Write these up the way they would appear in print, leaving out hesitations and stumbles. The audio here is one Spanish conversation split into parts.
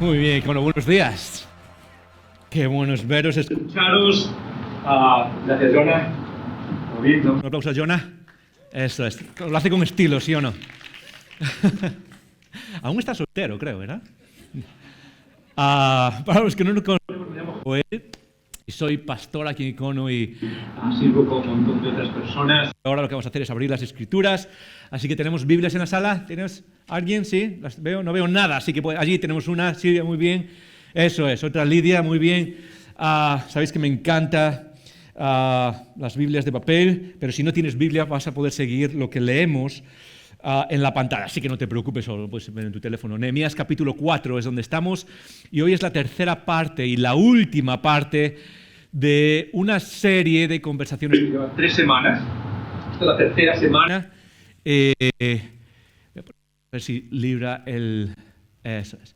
Muy bien, bueno, buenos días. Qué bueno es veros, escucharos. Gracias, Jonah. Muy bien, ¿no? Un aplauso a Jonah. Eso es. Lo hace con estilo, ¿sí o no? Aún está soltero, creo, ¿verdad? Para los que no nos conocen, me llamo Joel y soy pastor aquí en Icono y sirvo con un montón de otras personas. ahora lo que vamos a hacer es abrir las escrituras. Así que tenemos Biblias en la sala. ¿Tienes alguien? Sí, las veo. No veo nada, así que allí tenemos una. Silvia, muy bien. Eso es, otra Lidia, muy bien. Sabéis que me encanta las Biblias de papel, pero si no tienes Biblia vas a poder seguir lo que leemos en la pantalla, así que no te preocupes, solo lo puedes ver en tu teléfono. Nehemías capítulo 4 es donde estamos y hoy es la tercera parte y la última parte de una serie de conversaciones. Lleva 3 semanas, esta es la tercera semana. Voy a ver si libra el... Eso es.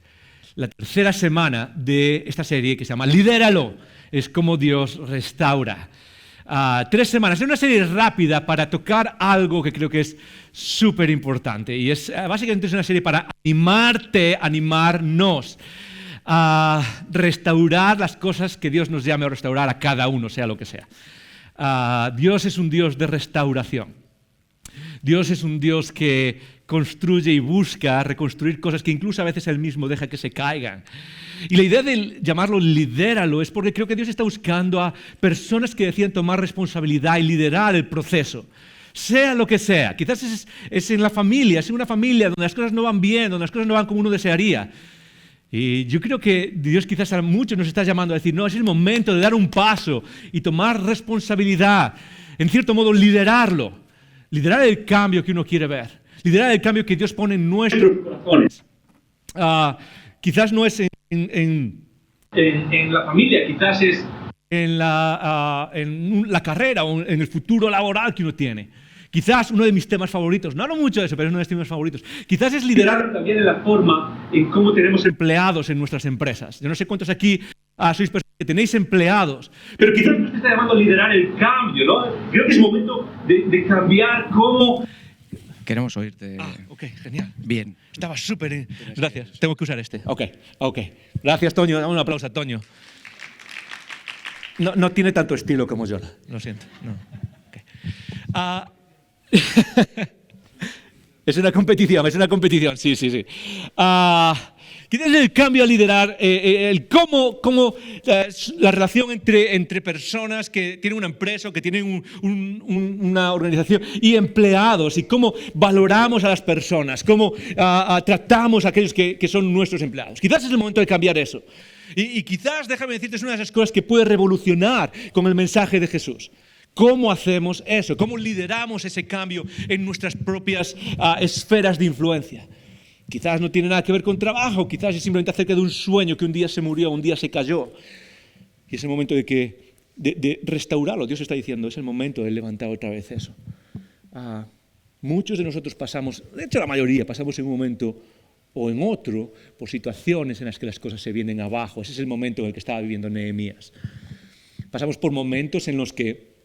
La tercera semana de esta serie que se llama Lidéralo, es como Dios restaura. 3 semanas, es una serie rápida para tocar algo que creo que es súper importante y es básicamente es una serie para animarnos a restaurar las cosas que Dios nos llame a restaurar a cada uno, sea lo que sea. Dios es un Dios de restauración. Dios es un Dios que construye y busca reconstruir cosas que incluso a veces Él mismo deja que se caigan. Y la idea de llamarlo lidéralo es porque creo que Dios está buscando a personas que decían tomar responsabilidad y liderar el proceso, sea lo que sea. Quizás es en la familia, es en una familia donde las cosas no van bien, donde las cosas no van como uno desearía. Y yo creo que Dios quizás a muchos nos está llamando a decir, no, es el momento de dar un paso y tomar responsabilidad, en cierto modo liderar el cambio que uno quiere ver, liderar el cambio que Dios pone en nuestros corazones. Quizás no es en la familia, quizás es en la carrera o en el futuro laboral que uno tiene. Quizás uno de mis temas favoritos, no hablo mucho de eso, pero es uno de mis temas favoritos. Quizás es liderar también en la forma en cómo tenemos empleados en nuestras empresas. Yo no sé cuántos aquí sois personas que tenéis empleados, pero quizás Dios te está llamando a liderar el cambio, ¿no? Creo que es momento de cambiar cómo... Queremos oírte. Ok, genial. Bien. Estaba súper... Gracias, tengo que usar este. Ok. Gracias, Toño. Dame un aplauso a Toño. No tiene tanto estilo como yo, lo siento. No. Okay. Es una competición, sí. Quizás el cambio a liderar, el cómo la relación entre personas que tienen una empresa o que tienen una organización y empleados y cómo valoramos a las personas, cómo tratamos a aquellos que son nuestros empleados. Quizás es el momento de cambiar eso. Y quizás, déjame decirte, es una de esas cosas que puede revolucionar con el mensaje de Jesús. ¿Cómo hacemos eso? ¿Cómo lideramos ese cambio en nuestras propias esferas de influencia? Quizás no tiene nada que ver con trabajo, quizás es simplemente acerca de un sueño que un día se murió, un día se cayó. Y es el momento de restaurarlo. Dios está diciendo, es el momento de levantar otra vez eso. Muchos de nosotros pasamos, de hecho la mayoría, pasamos en un momento o en otro por situaciones en las que las cosas se vienen abajo. Ese es el momento en el que estaba viviendo Nehemías. Pasamos por momentos en los que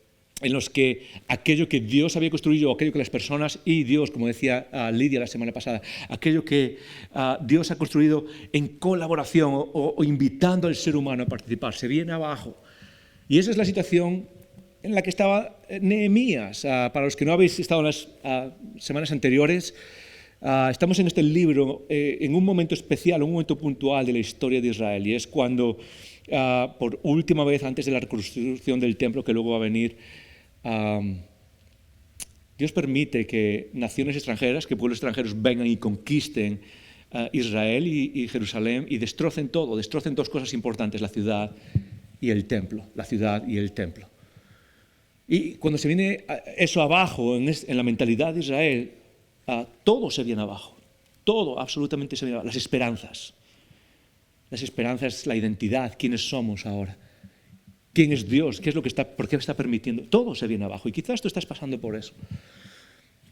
aquello que Dios había construido, aquello que las personas y Dios, como decía Lidia la semana pasada, aquello que Dios ha construido en colaboración o invitando al ser humano a participar, se viene abajo. Y esa es la situación en la que estaba Nehemías. Para los que no habéis estado en las semanas anteriores, estamos en este libro en un momento especial, un momento puntual de la historia de Israel, y es cuando, por última vez antes de la reconstrucción del templo que luego va a venir, Dios permite que naciones extranjeras, que pueblos extranjeros vengan y conquisten Israel y Jerusalén y destrocen todo, destrocen 2 cosas importantes, la ciudad y el templo, Y cuando se viene eso abajo, en la mentalidad de Israel, todo se viene abajo, todo absolutamente se viene abajo, las esperanzas, la identidad, quiénes somos ahora. ¿Quién es Dios? ¿Qué es lo que por qué está permitiendo? Todo se viene abajo y quizás tú estás pasando por eso.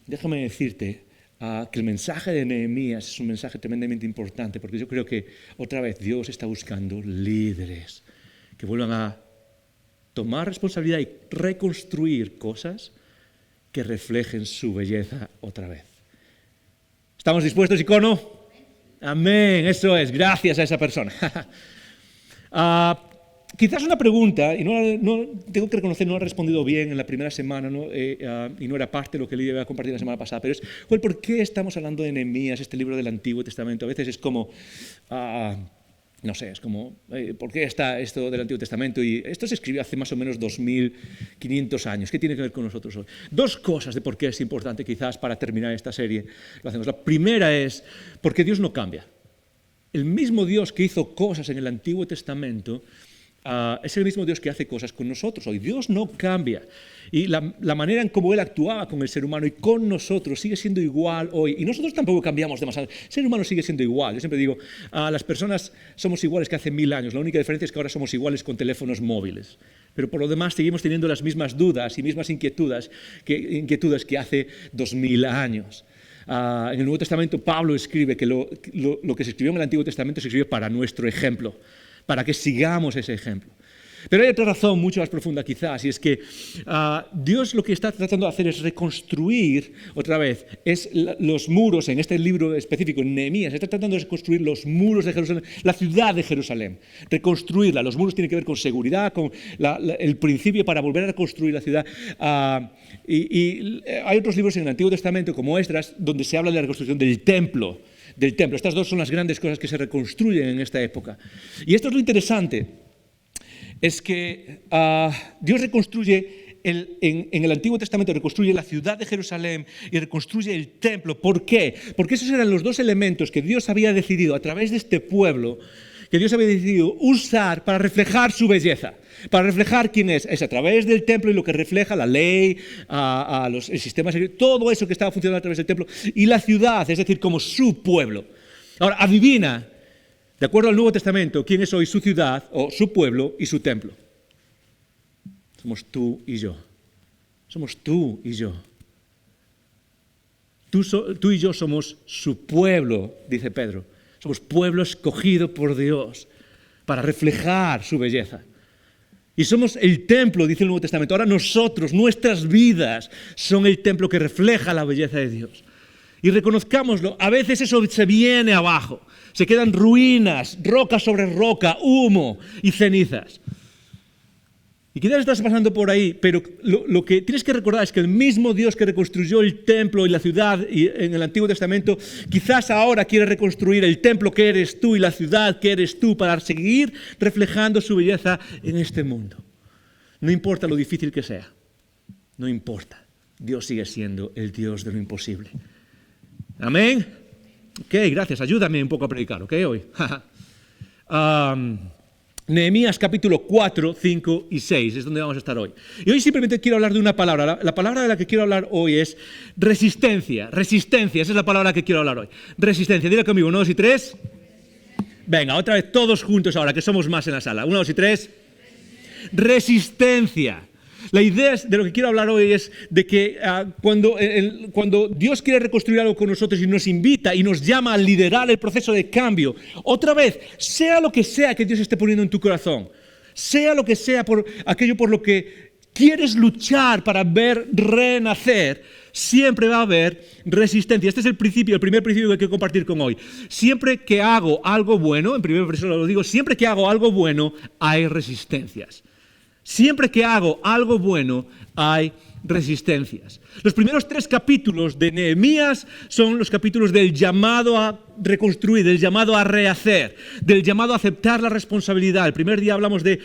Déjame decirte que el mensaje de Nehemías es un mensaje tremendamente importante porque yo creo que otra vez Dios está buscando líderes que vuelvan a tomar responsabilidad y reconstruir cosas que reflejen su belleza otra vez. ¿Estamos dispuestos, Icono? Amén, eso es, gracias a esa persona. Quizás una pregunta, y no tengo que reconocer, no la he respondido bien en la primera semana, ¿no? Y no era parte de lo que Lidia iba a compartir la semana pasada, pero es, ¿por qué estamos hablando de Nehemías, este libro del Antiguo Testamento? A veces es como, no sé, es como, ¿por qué está esto del Antiguo Testamento? Y esto se escribió hace más o menos 2500 años. ¿Qué tiene que ver con nosotros hoy? Dos cosas de por qué es importante, quizás, para terminar esta serie. Lo hacemos. La primera es porque Dios no cambia. El mismo Dios que hizo cosas en el Antiguo Testamento es el mismo Dios que hace cosas con nosotros hoy. Dios no cambia. Y la manera en cómo Él actuaba con el ser humano y con nosotros sigue siendo igual hoy. Y nosotros tampoco cambiamos demasiado. El ser humano sigue siendo igual. Yo siempre digo, las personas somos iguales que hace 1000 años. La única diferencia es que ahora somos iguales con teléfonos móviles. Pero por lo demás seguimos teniendo las mismas dudas y mismas inquietudes que hace 2000 años. En el Nuevo Testamento Pablo escribe que lo que se escribió en el Antiguo Testamento se escribió para nuestro ejemplo, para que sigamos ese ejemplo. Pero hay otra razón mucho más profunda quizás, y es que Dios lo que está tratando de hacer es reconstruir otra vez los muros, en este libro específico, en Nehemías, está tratando de reconstruir los muros de Jerusalén, la ciudad de Jerusalén, reconstruirla. Los muros tienen que ver con seguridad, con el principio para volver a reconstruir la ciudad. Y hay otros libros en el Antiguo Testamento, como Esdras, donde se habla de la reconstrucción del templo. Estas dos son las grandes cosas que se reconstruyen en esta época. Y esto es lo interesante. Es que Dios reconstruye, en el Antiguo Testamento reconstruye la ciudad de Jerusalén y reconstruye el templo. ¿Por qué? Porque esos eran los dos elementos que Dios había decidido a través de este pueblo, que Dios había decidido usar para reflejar su belleza, para reflejar quién es. Es a través del templo y lo que refleja la ley, el sistema secreto, todo eso que estaba funcionando a través del templo, y la ciudad, es decir, como su pueblo. Ahora, adivina, de acuerdo al Nuevo Testamento, ¿quién es hoy su ciudad, o su pueblo y su templo? Somos tú y yo. Somos tú y yo. Tú y yo somos su pueblo, dice Pedro. Somos pueblo escogido por Dios para reflejar su belleza. Y somos el templo, dice el Nuevo Testamento. Ahora nosotros, nuestras vidas, son el templo que refleja la belleza de Dios. Y reconozcámoslo, a veces eso se viene abajo. Se quedan ruinas, roca sobre roca, humo y cenizas. Y quizás estás pasando por ahí, pero lo que tienes que recordar es que el mismo Dios que reconstruyó el templo y la ciudad en el Antiguo Testamento, quizás ahora quiere reconstruir el templo que eres tú y la ciudad que eres tú para seguir reflejando su belleza en este mundo. No importa lo difícil que sea, no importa. Dios sigue siendo el Dios de lo imposible. Amén. Ok, gracias. Ayúdame un poco a predicar, ¿ok? Hoy. Nehemías capítulo 4, 5 y 6 es donde vamos a estar hoy. Y hoy simplemente quiero hablar de una palabra. La palabra de la que quiero hablar hoy es resistencia. Resistencia, esa es la palabra que quiero hablar hoy. Resistencia. Dile conmigo, 1, 2 y 3. Venga, otra vez todos juntos ahora, que somos más en la sala. 1, 2 y 3. Resistencia. La idea de lo que quiero hablar hoy es de que cuando Dios quiere reconstruir algo con nosotros y nos invita y nos llama a liderar el proceso de cambio, otra vez, sea lo que sea que Dios esté poniendo en tu corazón, sea lo que sea por aquello por lo que quieres luchar para ver renacer, siempre va a haber resistencia. Este es el primer principio que quiero compartir con hoy. Siempre que hago algo bueno, en primer persona lo digo, siempre que hago algo bueno hay resistencias. Siempre que hago algo bueno, hay resistencias. Los primeros 3 capítulos de Nehemías son los capítulos del llamado a reconstruir, del llamado a rehacer, del llamado a aceptar la responsabilidad. El primer día hablamos de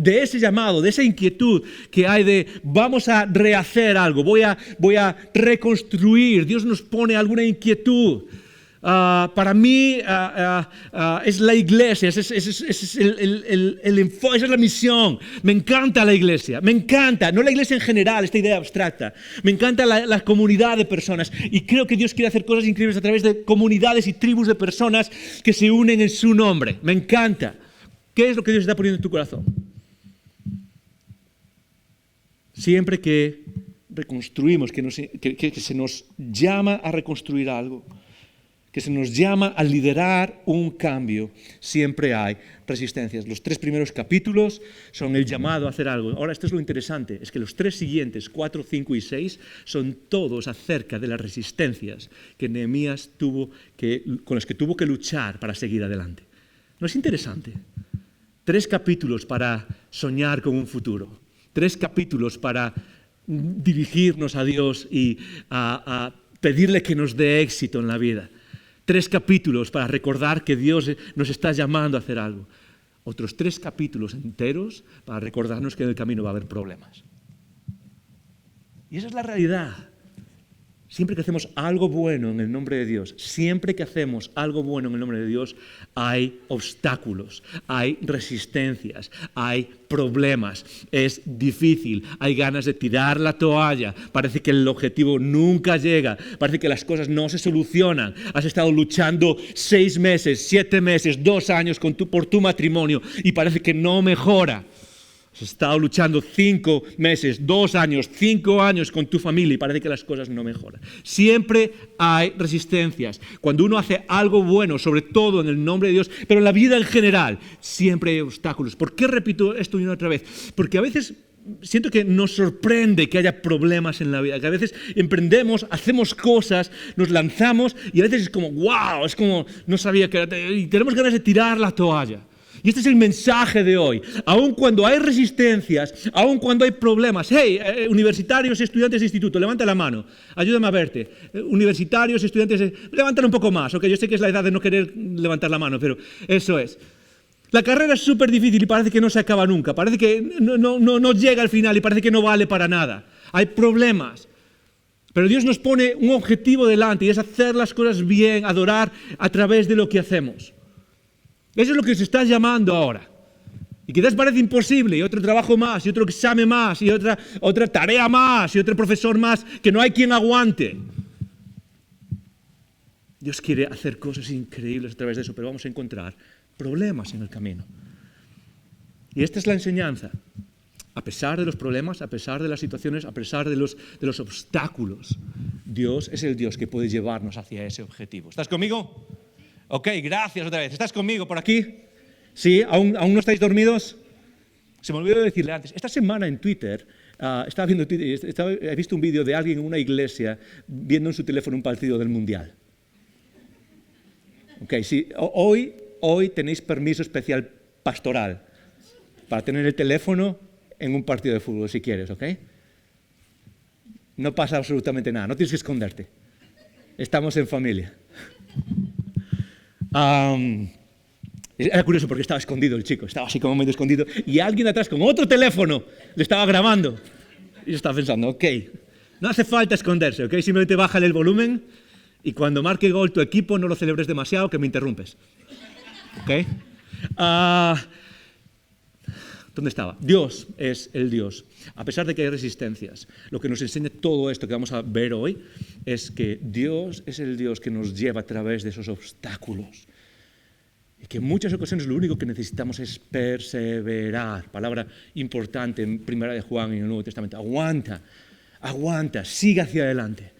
ese llamado, de esa inquietud que hay de vamos a rehacer algo, voy a reconstruir. Dios nos pone alguna inquietud. Para mí es la iglesia, esa es la misión. Me encanta la iglesia, me encanta, no la iglesia en general, esta idea abstracta. Me encanta la comunidad de personas y creo que Dios quiere hacer cosas increíbles a través de comunidades y tribus de personas que se unen en su nombre. Me encanta. ¿Qué es lo que Dios está poniendo en tu corazón? Siempre que reconstruimos, que se nos llama a reconstruir algo, que se nos llama a liderar un cambio, siempre hay resistencias. Los 3 primeros capítulos son el llamado a hacer algo. Ahora, esto es lo interesante, es que los 3 siguientes, 4, 5 y 6, son todos acerca de las resistencias que Nehemías con las que tuvo que luchar para seguir adelante. ¿No es interesante? 3 capítulos para soñar con un futuro, 3 capítulos para dirigirnos a Dios y a pedirle que nos dé éxito en la vida. 3 capítulos para recordar que Dios nos está llamando a hacer algo. Otros 3 capítulos enteros para recordarnos que en el camino va a haber problemas. Y esa es la realidad. Siempre que hacemos algo bueno en el nombre de Dios, siempre que hacemos algo bueno en el nombre de Dios, hay obstáculos, hay resistencias, hay problemas, es difícil, hay ganas de tirar la toalla, parece que el objetivo nunca llega, parece que las cosas no se solucionan, has estado luchando 6 meses, 7 meses, 2 años por tu matrimonio y parece que no mejora. Has estado luchando 5 meses, 2 años, 5 años con tu familia y parece que las cosas no mejoran. Siempre hay resistencias. Cuando uno hace algo bueno, sobre todo en el nombre de Dios, pero en la vida en general, siempre hay obstáculos. ¿Por qué repito esto una y otra vez? Porque a veces siento que nos sorprende que haya problemas en la vida, que a veces emprendemos, hacemos cosas, nos lanzamos y a veces es como, wow, es como, no sabía que era, y tenemos ganas de tirar la toalla. Y este es el mensaje de hoy. Aun cuando hay resistencias, aun cuando hay problemas. Hey, universitarios, estudiantes de instituto, levanta la mano. Ayúdame a verte. Universitarios, estudiantes, levantan un poco más. Okay, yo sé que es la edad de no querer levantar la mano, pero eso es. La carrera es súper difícil y parece que no se acaba nunca. Parece que no llega al final y parece que no vale para nada. Hay problemas. Pero Dios nos pone un objetivo delante y es hacer las cosas bien, adorar a través de lo que hacemos. Eso es lo que se está llamando ahora. Y quizás parece imposible, y otro trabajo más, y otro examen más, y otra tarea más, y otro profesor más, que no hay quien aguante. Dios quiere hacer cosas increíbles a través de eso, pero vamos a encontrar problemas en el camino. Y esta es la enseñanza. A pesar de los problemas, a pesar de las situaciones, a pesar de los obstáculos, Dios es el Dios que puede llevarnos hacia ese objetivo. ¿Estás conmigo? Ok, gracias otra vez. ¿Estás conmigo por aquí? ¿Sí? ¿Aún no estáis dormidos? Se me olvidó decirle antes. Esta semana en Twitter, estaba viendo Twitter, he visto un vídeo de alguien en una iglesia viendo en su teléfono un partido del Mundial. Ok, sí, hoy tenéis permiso especial pastoral para tener el teléfono en un partido de fútbol si quieres, ¿ok? No pasa absolutamente nada, no tienes que esconderte. Estamos en familia. Era curioso porque estaba escondido el chico, estaba así como medio escondido y alguien atrás con otro teléfono le estaba grabando. Y yo estaba pensando, ok, no hace falta esconderse, ok, simplemente bájale el volumen y cuando marque gol tu equipo no lo celebres demasiado que me interrumpes. Ok. ¿Dónde estaba? Dios es el Dios. A pesar de que hay resistencias, lo que nos enseña todo esto que vamos a ver hoy es que Dios es el Dios que nos lleva a través de esos obstáculos. Y que en muchas ocasiones lo único que necesitamos es perseverar. Palabra importante en Primera de Juan y en el Nuevo Testamento. Aguanta, sigue hacia adelante.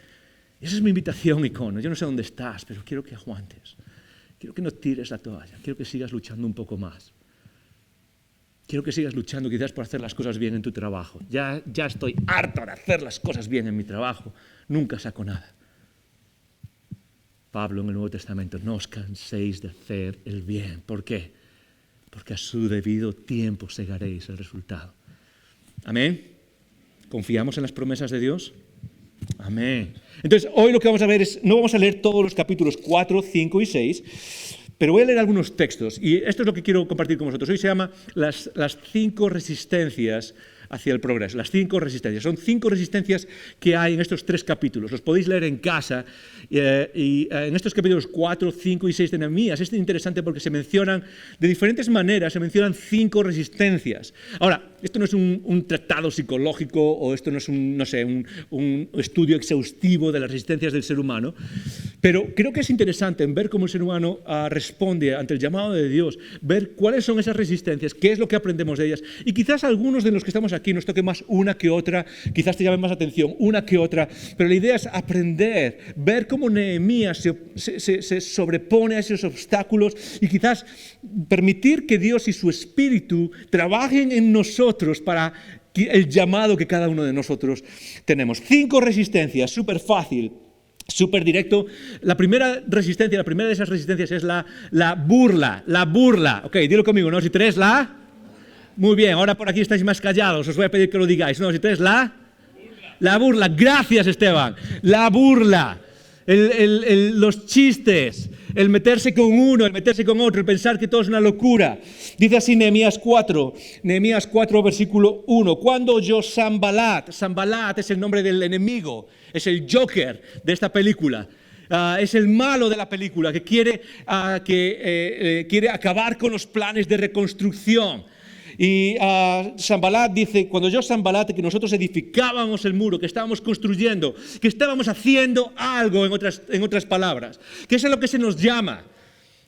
Esa es mi invitación, Icono. Yo no sé dónde estás, pero quiero que aguantes. Quiero que no tires la toalla. Quiero que sigas luchando un poco más. Quiero que sigas luchando quizás por hacer las cosas bien en tu trabajo. Ya estoy harto de hacer las cosas bien en mi trabajo. Nunca saco nada. Pablo en el Nuevo Testamento, no os canséis de hacer el bien. ¿Por qué? Porque a su debido tiempo segaréis el resultado. ¿Amén? ¿Confiamos en las promesas de Dios? Amén. Entonces, hoy lo que vamos a ver es, no vamos a leer todos los capítulos 4, 5 y 6, pero voy a leer algunos textos y esto es lo que quiero compartir con vosotros. Hoy se llama las 5 resistencias hacia el progreso. Las 5 resistencias. Son 5 resistencias que hay en estos 3 capítulos. Los podéis leer en casa y en estos capítulos 4, 5 y 6 de Nehemías. Es interesante porque se mencionan de diferentes maneras, se mencionan 5 resistencias. Ahora, esto no es un tratado psicológico o esto no es un estudio exhaustivo de las resistencias del ser humano, pero creo que es interesante en ver cómo el ser humano responde ante el llamado de Dios, ver cuáles son esas resistencias, qué es lo que aprendemos de ellas y quizás algunos de los que estamos aquí aquí nos toque más una que otra, quizás te llame más atención una que otra, pero la idea es aprender, ver cómo Nehemías se sobrepone a esos obstáculos y quizás permitir que Dios y su Espíritu trabajen en nosotros para el llamado que cada uno de nosotros tenemos. 5 resistencias, súper fácil, súper directo. La primera de esas resistencias es la burla. Ok, dilo conmigo, ¿no? Si 3, la... Muy bien, ahora por aquí estáis más callados, os voy a pedir que lo digáis. No, si 3, la burla. Gracias, Esteban. La burla. Los chistes, el meterse con uno, el meterse con otro, el pensar que todo es una locura. Dice así Nehemías 4, versículo 1. Cuando oyó Sanbalat es el nombre del enemigo, es el Joker de esta película. Es el malo de la película que quiere acabar con los planes de reconstrucción. Y Sanbalat dice, cuando yo Sanbalat, que nosotros edificábamos el muro, que estábamos construyendo, que estábamos haciendo algo, en otras palabras, que eso es lo que se nos llama.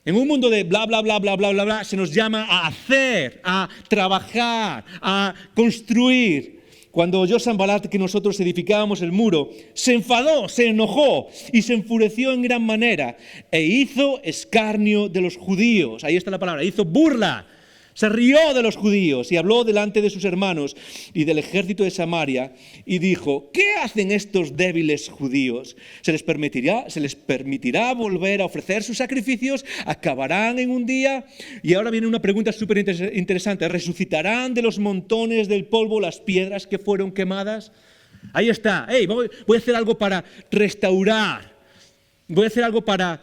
En un mundo de bla, bla, bla, bla, bla, bla, bla, se nos llama a hacer, a trabajar, a construir. Cuando oyó Sanbalat que nosotros edificábamos el muro, se enfadó, se enojó y se enfureció en gran manera e hizo escarnio de los judíos. Ahí está la palabra, hizo burla. Se rió de los judíos y habló delante de sus hermanos y del ejército de Samaria y dijo, ¿qué hacen estos débiles judíos? ¿Se les permitirá volver a ofrecer sus sacrificios? ¿Acabarán en un día? Y ahora viene una pregunta súper interesante. ¿Resucitarán de los montones del polvo las piedras que fueron quemadas? Ahí está. Hey, voy a hacer algo para restaurar. Voy a hacer algo para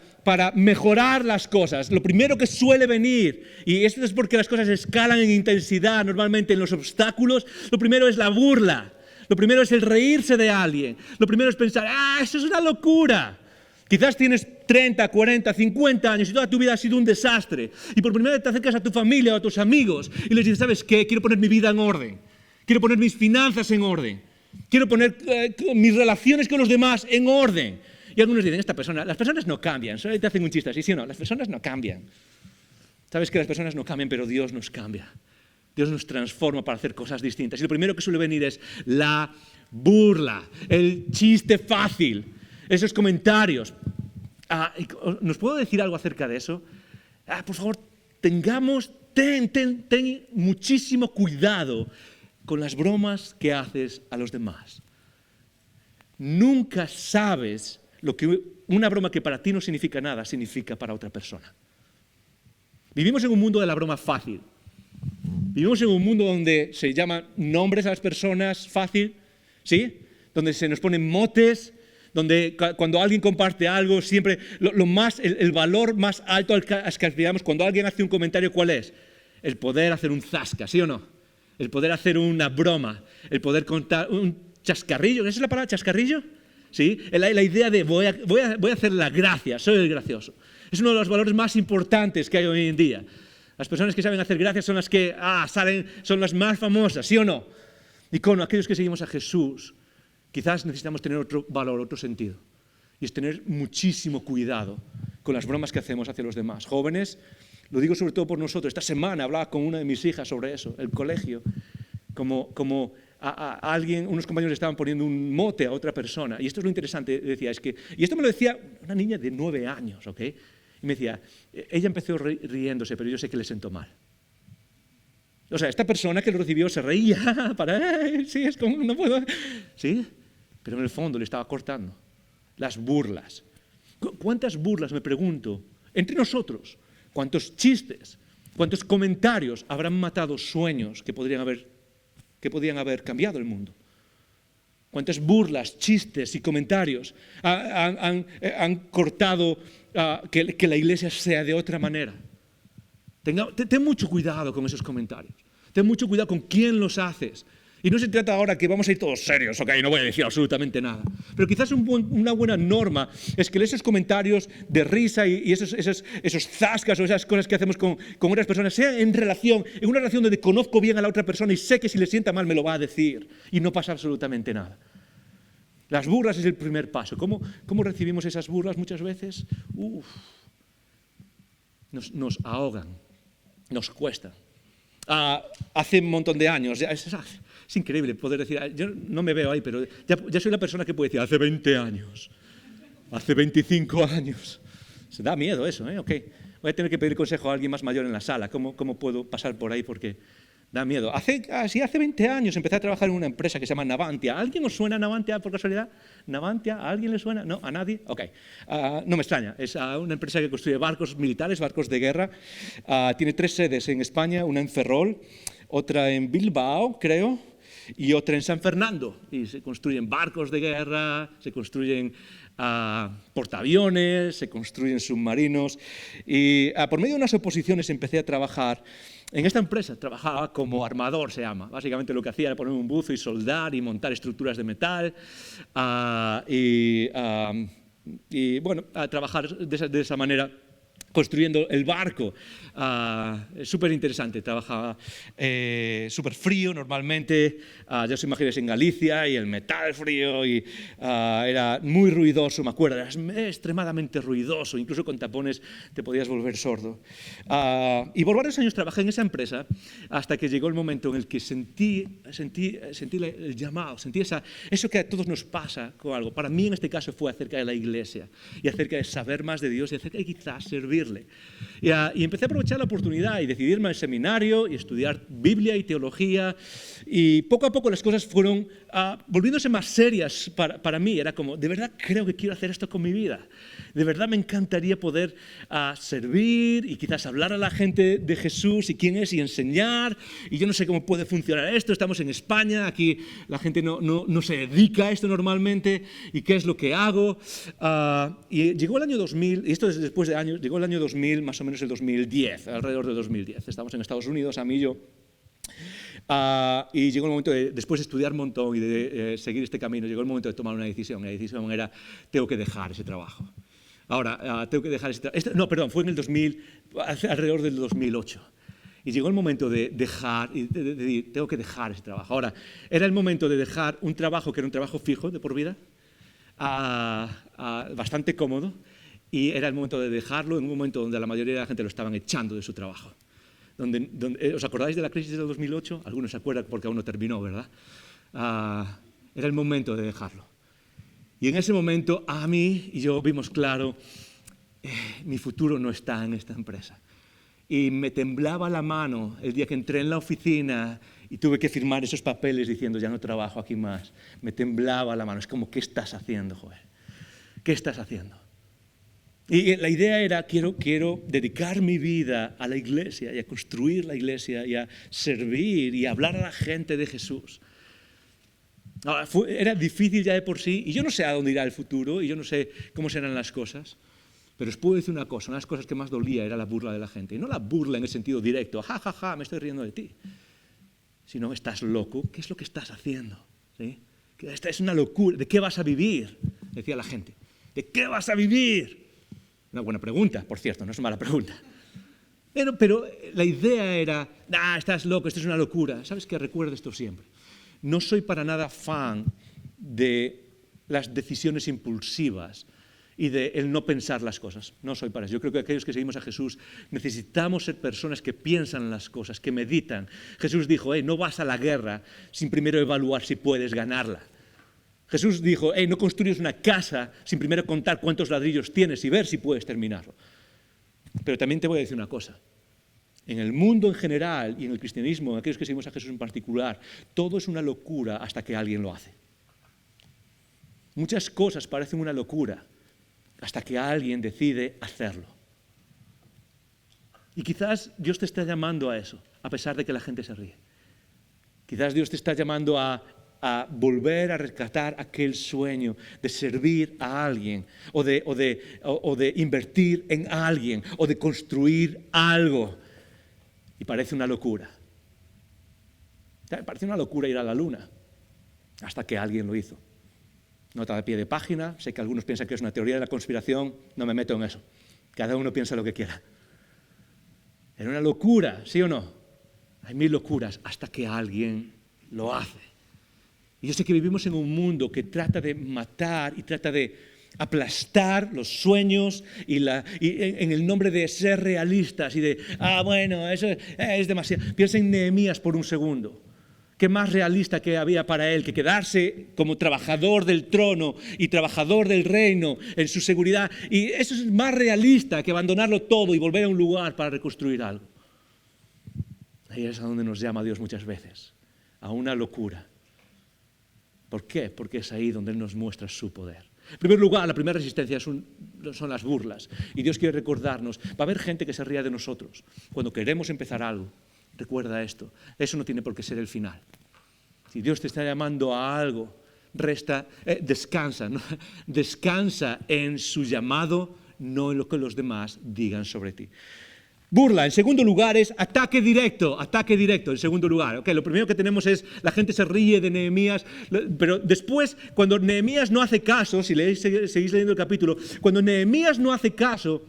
mejorar las cosas. Lo primero que suele venir, y esto es porque las cosas escalan en intensidad normalmente en los obstáculos, lo primero es la burla, lo primero es el reírse de alguien, lo primero es pensar, eso es una locura. Quizás tienes 30, 40, 50 años y toda tu vida ha sido un desastre, y por primera vez te acercas a tu familia o a tus amigos y les dices, ¿sabes qué? Quiero poner mi vida en orden, quiero poner mis finanzas en orden, quiero poner mis relaciones con los demás en orden. Y algunos dicen, las personas no cambian, solo te hacen un chiste así, ¿sí o no? Las personas no cambian. Sabes que las personas no cambian, pero Dios nos cambia. Dios nos transforma para hacer cosas distintas. Y lo primero que suele venir es la burla, el chiste fácil, esos comentarios. ¿Nos puedo decir algo acerca de eso? Por favor, ten muchísimo cuidado con las bromas que haces a los demás. Nunca sabes lo que una broma que para ti no significa nada, significa para otra persona. Vivimos en un mundo de la broma fácil. Vivimos en un mundo donde se llaman nombres a las personas fácil, ¿sí? Donde se nos ponen motes, donde cuando alguien comparte algo, siempre el valor más alto al que aspiramos cuando alguien hace un comentario, ¿cuál es? El poder hacer un zasca, ¿sí o no? El poder hacer una broma, el poder contar un chascarrillo. ¿Esa es la palabra, chascarrillo? ¿Sí? La idea de voy a hacer la gracia, soy el gracioso. Es uno de los valores más importantes que hay hoy en día. Las personas que saben hacer gracias son las que son las más famosas, ¿sí o no? Y con aquellos que seguimos a Jesús, quizás necesitamos tener otro valor, otro sentido. Y es tener muchísimo cuidado con las bromas que hacemos hacia los demás. Jóvenes, lo digo sobre todo por nosotros. Esta semana hablaba con una de mis hijas sobre eso, el colegio, como a alguien, unos compañeros estaban poniendo un mote a otra persona. Y esto es lo interesante, decía, y esto me lo decía una niña de 9 años, ¿ok? Y me decía, ella empezó riéndose, pero yo sé que le sentó mal. O sea, esta persona que lo recibió se reía, sí, es como, no puedo, sí, pero en el fondo le estaba cortando. Las burlas. ¿Cuántas burlas, me pregunto, entre nosotros? ¿Cuántos chistes? ¿Cuántos comentarios habrán matado sueños que podrían haber cambiado el mundo? ¿Cuántas burlas, chistes y comentarios han cortado que la iglesia sea de otra manera? Ten mucho cuidado con esos comentarios. Ten mucho cuidado con quién los haces. Y no se trata ahora que vamos a ir todos serios, ok, no voy a decir absolutamente nada. Pero quizás una buena norma es que esos comentarios de risa y esos zascas o esas cosas que hacemos con otras personas sean en una relación donde conozco bien a la otra persona y sé que si le sienta mal me lo va a decir y no pasa absolutamente nada. Las burlas es el primer paso. ¿Cómo recibimos esas burlas muchas veces? Nos ahogan, nos cuesta. Hace un montón de años, Es increíble poder decir, yo no me veo ahí, pero ya soy la persona que puede decir, hace 20 años, hace 25 años. Se da miedo eso, ¿eh? Okay. Voy a tener que pedir consejo a alguien más mayor en la sala. ¿Cómo puedo pasar por ahí? Porque da miedo. Hace 20 años empecé a trabajar en una empresa que se llama Navantia. ¿A alguien os suena Navantia por casualidad? ¿Navantia? ¿A alguien le suena? ¿No? ¿A nadie? Ok. No me extraña. Es una empresa que construye barcos militares, barcos de guerra. Tiene 3 sedes en España, una en Ferrol, otra en Bilbao, creo, y otra en San Fernando. Y se construyen barcos de guerra, se construyen portaaviones, se construyen submarinos. Y por medio de unas oposiciones empecé a trabajar en esta empresa. Trabajaba como armador, se llama. Básicamente lo que hacía era poner un buzo y soldar y montar estructuras de metal y bueno, a trabajar de esa manera, construyendo el barco. Súper interesante, trabajaba súper frío normalmente, ya os imagináis en Galicia, y el metal frío, y era muy ruidoso, me acuerdo, era extremadamente ruidoso, incluso con tapones te podías volver sordo. Y por varios años trabajé en esa empresa, hasta que llegó el momento en el que sentí el llamado, sentí eso que a todos nos pasa con algo. Para mí en este caso fue acerca de la iglesia, y acerca de saber más de Dios, y acerca de quizás servirle. Y empecé a aprovechar la oportunidad y decidirme al seminario y estudiar Biblia y teología, y poco a poco las cosas fueron volviéndose más serias para mí. Era como, de verdad creo que quiero hacer esto con mi vida, de verdad me encantaría poder servir y quizás hablar a la gente de Jesús y quién es y enseñar, y yo no sé cómo puede funcionar esto. Estamos en España, aquí la gente no se dedica a esto normalmente, y qué es lo que hago. Y llegó el año 2000, y esto es después de años, llegó el año 2000, más o menos el 2010, alrededor de 2010. Estamos en Estados Unidos, a mí y yo. Y llegó el momento después de estudiar un montón y de seguir este camino, llegó el momento de tomar una decisión. La decisión era, tengo que dejar ese trabajo. Ahora, tengo que dejar ese trabajo. No, perdón, fue en el 2000, alrededor del 2008. Y llegó el momento de dejar, de decir, tengo que dejar ese trabajo. Ahora, era el momento de dejar un trabajo que era un trabajo fijo de por vida, bastante cómodo, y era el momento de dejarlo en un momento donde la mayoría de la gente lo estaban echando de su trabajo. ¿Os acordáis de la crisis del 2008? Algunos se acuerdan porque aún no terminó, ¿verdad? Era el momento de dejarlo. Y en ese momento, a mí y yo vimos claro, mi futuro no está en esta empresa. Y me temblaba la mano el día que entré en la oficina y tuve que firmar esos papeles diciendo, ya no trabajo aquí más. Me temblaba la mano. Es como, ¿qué estás haciendo, Joel? ¿Qué estás haciendo? Y la idea era, quiero dedicar mi vida a la iglesia y a construir la iglesia y a servir y a hablar a la gente de Jesús. Ahora, era difícil ya de por sí, y yo no sé a dónde irá el futuro, y yo no sé cómo serán las cosas, pero os puedo decir una cosa de las cosas que más dolía era la burla de la gente. Y no la burla en el sentido directo, ja, ja, ja, me estoy riendo de ti, sino, estás loco, ¿qué es lo que estás haciendo? ¿Sí? Esta es una locura, ¿de qué vas a vivir? Decía la gente, ¿de qué vas a vivir? Una buena pregunta, por cierto, no es una mala pregunta. Pero la idea era, estás loco, esto es una locura. ¿Sabes qué? Recuerda esto siempre. No soy para nada fan de las decisiones impulsivas y de el no pensar las cosas. No soy para eso. Yo creo que aquellos que seguimos a Jesús necesitamos ser personas que piensan las cosas, que meditan. Jesús dijo, no vas a la guerra sin primero evaluar si puedes ganarla. Jesús dijo, no construyes una casa sin primero contar cuántos ladrillos tienes y ver si puedes terminarlo. Pero también te voy a decir una cosa. En el mundo en general y en el cristianismo, en aquellos que seguimos a Jesús en particular, todo es una locura hasta que alguien lo hace. Muchas cosas parecen una locura hasta que alguien decide hacerlo. Y quizás Dios te está llamando a eso, a pesar de que la gente se ríe. Quizás Dios te está llamando a volver a rescatar aquel sueño de servir a alguien o de invertir en alguien o de construir algo. Y parece una locura. Parece una locura ir a la luna hasta que alguien lo hizo. Nota de pie de página, sé que algunos piensan que es una teoría de la conspiración, no me meto en eso. Cada uno piensa lo que quiera. Era una locura, ¿sí o no? Hay 1000 locuras hasta que alguien lo hace. Y yo sé que vivimos en un mundo que trata de matar y trata de aplastar los sueños y en el nombre de ser realistas y de, bueno, eso es demasiado. Piensa en Nehemías por un segundo. ¿Qué más realista que había para él que quedarse como trabajador del trono y trabajador del reino en su seguridad? Y eso es más realista que abandonarlo todo y volver a un lugar para reconstruir algo. Ahí es a donde nos llama Dios muchas veces, a una locura. ¿Por qué? Porque es ahí donde Él nos muestra su poder. En primer lugar, la primera resistencia son las burlas. Y Dios quiere recordarnos, va a haber gente que se ría de nosotros. Cuando queremos empezar algo, recuerda esto, eso no tiene por qué ser el final. Si Dios te está llamando a algo, descansa, ¿no? Descansa en su llamado, no en lo que los demás digan sobre ti. Burla, en segundo lugar, es ataque directo, en segundo lugar. Okay, lo primero que tenemos es, la gente se ríe de Nehemías, pero después, cuando Nehemías no hace caso, si seguís leyendo el capítulo, cuando Nehemías no hace caso,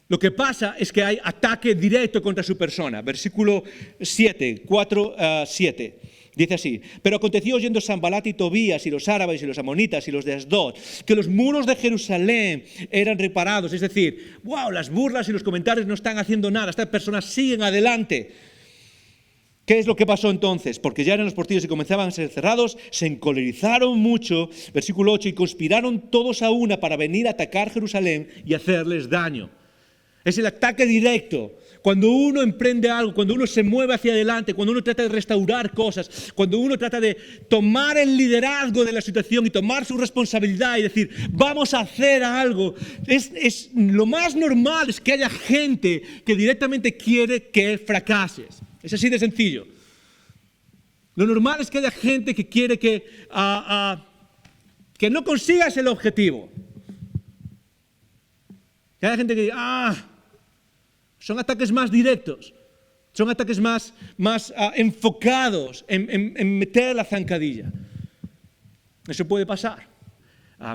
lo que pasa es que hay ataque directo contra su persona. Versículo 7, 4-7. Dice así: pero aconteció oyendo Sanbalat y Tobías y los árabes y los amonitas y los de Asdod que los muros de Jerusalén eran reparados. Es decir, wow, las burlas y los comentarios no están haciendo nada, estas personas siguen adelante. ¿Qué es lo que pasó entonces? Porque ya eran los portillos y comenzaban a ser cerrados, se encolerizaron mucho, versículo 8, y conspiraron todos a una para venir a atacar Jerusalén y hacerles daño. Es el ataque directo. Cuando uno emprende algo, cuando uno se mueve hacia adelante, cuando uno trata de restaurar cosas, cuando uno trata de tomar el liderazgo de la situación y tomar su responsabilidad y decir, vamos a hacer algo, lo más normal es que haya gente que directamente quiere que fracases. Es así de sencillo. Lo normal es que haya gente que quiere que no consigas el objetivo. Que haya gente que diga, son ataques más directos, son ataques más enfocados en meter la zancadilla. Eso puede pasar.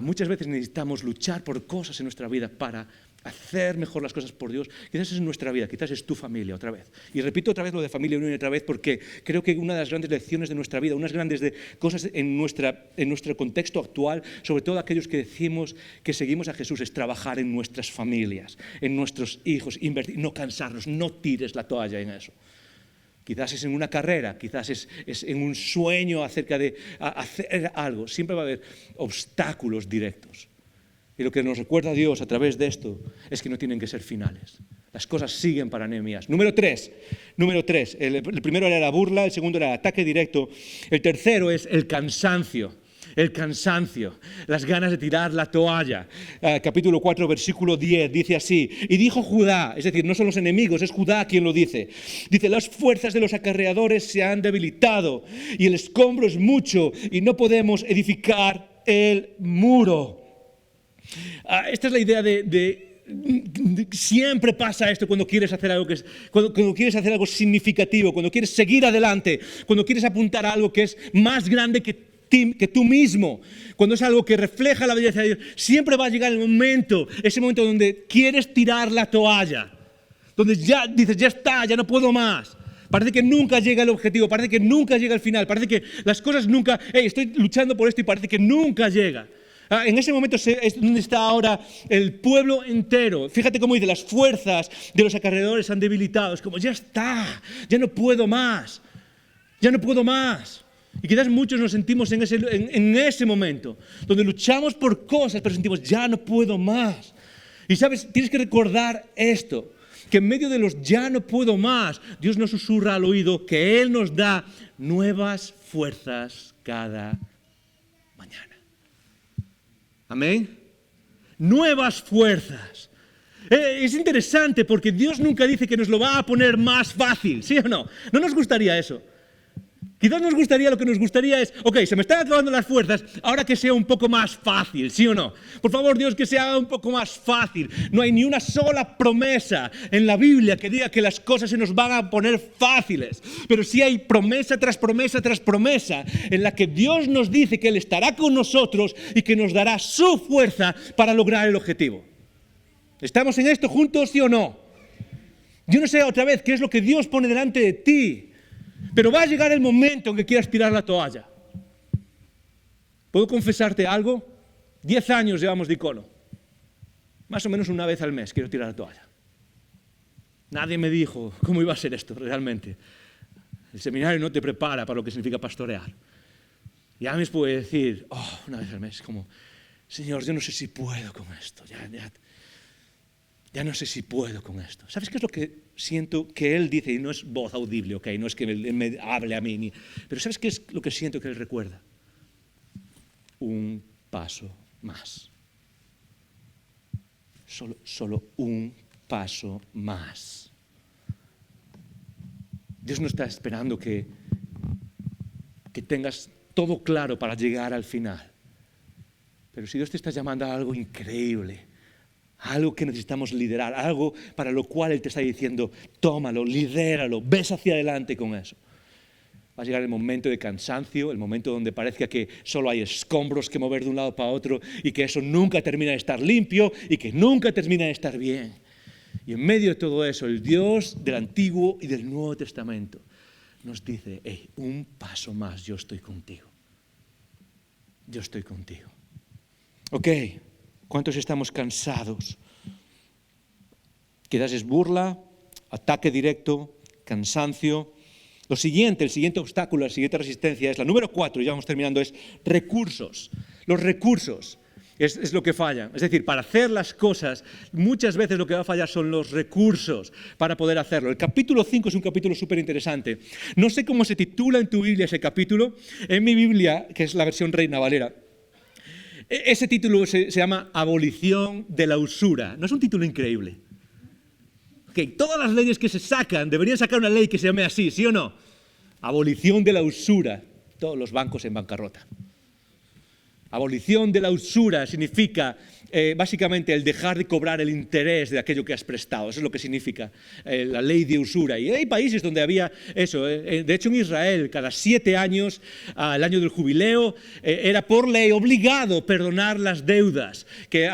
Muchas veces necesitamos luchar por cosas en nuestra vida para hacer mejor las cosas por Dios. Quizás es nuestra vida, quizás es tu familia otra vez. Y repito otra vez lo de familia una y otra vez porque creo que una de las grandes lecciones de nuestra vida, unas grandes cosas en nuestro contexto actual, sobre todo aquellos que decimos que seguimos a Jesús, es trabajar en nuestras familias, en nuestros hijos, invertir, no cansarnos, no tires la toalla en eso. Quizás es en una carrera, quizás es en un sueño acerca de hacer algo. Siempre va a haber obstáculos directos. Y lo que nos recuerda Dios a través de esto es que no tienen que ser finales. Las cosas siguen para Nehemías. Número 3. El primero era la burla, el segundo era el ataque directo. El tercero es el cansancio. Las ganas de tirar la toalla. Capítulo 4, versículo 10, dice así: y dijo Judá, es decir, no son los enemigos, es Judá quien lo dice. Dice, las fuerzas de los acarreadores se han debilitado y el escombro es mucho y no podemos edificar el muro. Esta es la idea de siempre pasa esto cuando quieres hacer algo cuando quieres hacer algo significativo, cuando quieres seguir adelante, cuando quieres apuntar a algo que es más grande que tú mismo, cuando es algo que refleja la belleza de Dios, siempre va a llegar ese momento donde quieres tirar la toalla, donde ya dices, ya está, ya no puedo más. Parece que nunca llega el objetivo, parece que nunca llega el final, parece que las cosas nunca, estoy luchando por esto y parece que nunca llega. En ese momento es donde está ahora el pueblo entero. Fíjate cómo dice, las fuerzas de los acarreadores han debilitado. Es como, ya está, ya no puedo más. Y quizás muchos nos sentimos en ese momento, donde luchamos por cosas, pero sentimos, ya no puedo más. Y sabes, tienes que recordar esto, que en medio de los ya no puedo más, Dios nos susurra al oído que Él nos da nuevas fuerzas cada mañana. Amén. Nuevas fuerzas. Es interesante porque Dios nunca dice que nos lo va a poner más fácil, ¿sí o no? No nos gustaría eso. Quizás lo que nos gustaría es, se me están acabando las fuerzas, ahora que sea un poco más fácil, ¿sí o no? Por favor, Dios, que sea un poco más fácil. No hay ni una sola promesa en la Biblia que diga que las cosas se nos van a poner fáciles. Pero sí hay promesa tras promesa tras promesa en la que Dios nos dice que Él estará con nosotros y que nos dará su fuerza para lograr el objetivo. ¿Estamos en esto juntos, sí o no? Yo no sé otra vez qué es lo que Dios pone delante de ti. Pero va a llegar el momento en que quieras tirar la toalla. ¿Puedo confesarte algo? 10 años llevamos de Icono. Más o menos una vez al mes quiero tirar la toalla. Nadie me dijo cómo iba a ser esto realmente. El seminario no te prepara para lo que significa pastorear. Y a mí puede decir, una vez al mes, como, Señor, yo no sé si puedo con esto, ya no sé si puedo con esto. ¿Sabes qué es lo que siento que Él dice? Y no es voz audible, ¿ok? No es que Él me hable a mí. Pero ¿sabes qué es lo que siento que Él recuerda? Un paso más. Solo un paso más. Dios no está esperando que tengas todo claro para llegar al final. Pero si Dios te está llamando a algo increíble, algo que necesitamos liderar, algo para lo cual Él te está diciendo, tómalo, lidéralo, ves hacia adelante con eso. Va a llegar el momento de cansancio, el momento donde parezca que solo hay escombros que mover de un lado para otro y que eso nunca termina de estar limpio y que nunca termina de estar bien. Y en medio de todo eso, el Dios del Antiguo y del Nuevo Testamento nos dice, un paso más, yo estoy contigo. Yo estoy contigo. Ok, ¿cuántos estamos cansados? Quizás es burla, ataque directo, cansancio. El siguiente obstáculo, la siguiente resistencia es la número 4, ya vamos terminando, es recursos. Los recursos es lo que falla. Es decir, para hacer las cosas, muchas veces lo que va a fallar son los recursos para poder hacerlo. El capítulo 5 es un capítulo súper interesante. No sé cómo se titula en tu Biblia ese capítulo. En mi Biblia, que es la versión Reina Valera, ese título se llama Abolición de la usura. ¿No es un título increíble? Que todas las leyes que se sacan, deberían sacar una ley que se llame así, ¿sí o no? Abolición de la usura. Todos los bancos en bancarrota. Abolición de la usura significa básicamente el dejar de cobrar el interés de aquello que has prestado. Eso es lo que significa la ley de usura. Y hay países donde había eso. De hecho, en Israel, cada 7 años, el año del jubileo, era por ley obligado perdonar las deudas que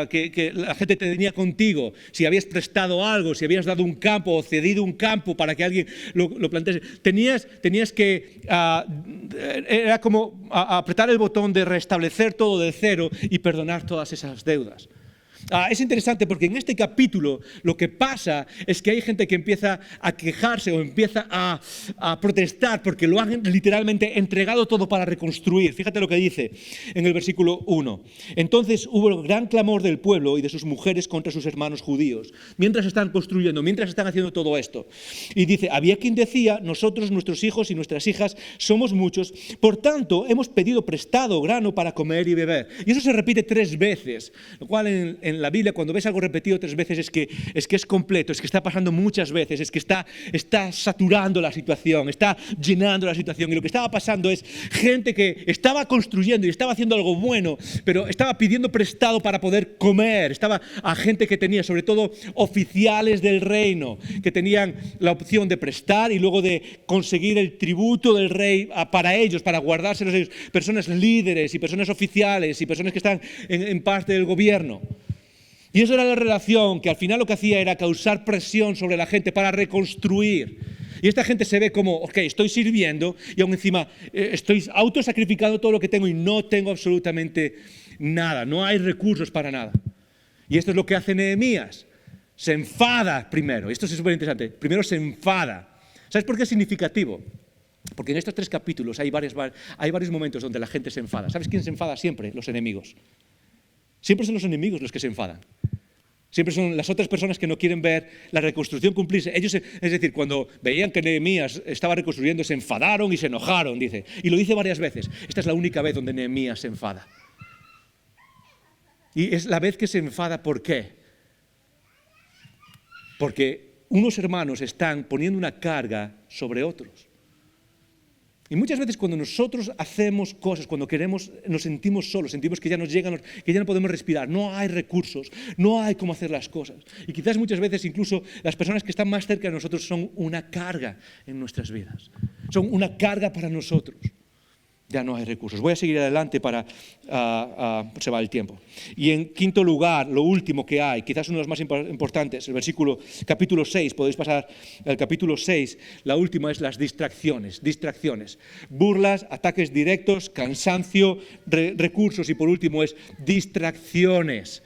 que la gente te tenía contigo. Si habías prestado algo, si habías dado un campo o cedido un campo para que alguien lo plantease, tenías que... era como apretar el botón de restablecer todo de cero y perdonar todas esas deudas. Es interesante porque en este capítulo lo que pasa es que hay gente que empieza a quejarse o empieza a protestar porque lo han literalmente entregado todo para reconstruir. Fíjate lo que dice en el versículo 1. Entonces hubo gran clamor del pueblo y de sus mujeres contra sus hermanos judíos, mientras están construyendo, mientras están haciendo todo esto. Y dice, había quien decía, nosotros, nuestros hijos y nuestras hijas somos muchos, por tanto hemos pedido prestado grano para comer y beber. Y eso se repite 3 veces, lo cual en la Biblia, cuando ves algo repetido 3 veces, es que es completo, es que está pasando muchas veces, es que está saturando la situación, está llenando la situación. Y lo que estaba pasando es gente que estaba construyendo y estaba haciendo algo bueno, pero estaba pidiendo prestado para poder comer. Estaba a gente que tenía, sobre todo oficiales del reino, que tenían la opción de prestar y luego de conseguir el tributo del rey para ellos, para guardárselos ellos. Personas líderes y personas oficiales y personas que están en parte del gobierno. Y eso era la relación que al final lo que hacía era causar presión sobre la gente para reconstruir. Y esta gente se ve como, ok, estoy sirviendo y aún encima estoy autosacrificando todo lo que tengo y no tengo absolutamente nada, no hay recursos para nada. Y esto es lo que hace Nehemías. Se enfada primero, esto es súper interesante, primero se enfada. ¿Sabes por qué es significativo? Porque en estos 3 capítulos hay varios momentos donde la gente se enfada. ¿Sabes quién se enfada siempre? Los enemigos. Siempre son los enemigos los que se enfadan. Siempre son las otras personas que no quieren ver la reconstrucción cumplirse. Ellos, es decir, cuando veían que Nehemías estaba reconstruyendo, se enfadaron y se enojaron, dice. Y lo dice varias veces. Esta es la única vez donde Nehemías se enfada. Y es la vez que se enfada, ¿por qué? Porque unos hermanos están poniendo una carga sobre otros. Y muchas veces cuando nosotros hacemos cosas, cuando queremos, nos sentimos solos, sentimos que ya nos llegan, que ya no podemos respirar, no hay recursos, no hay cómo hacer las cosas. Y quizás muchas veces incluso las personas que están más cerca de nosotros son una carga en nuestras vidas. Son una carga para nosotros. Ya no hay recursos. Voy a seguir adelante para... se va el tiempo. Y en quinto lugar, lo último que hay, quizás uno de los más importantes, el capítulo 6, podéis pasar al capítulo 6, la última es las distracciones. Burlas, ataques directos, cansancio, recursos y por último es distracciones.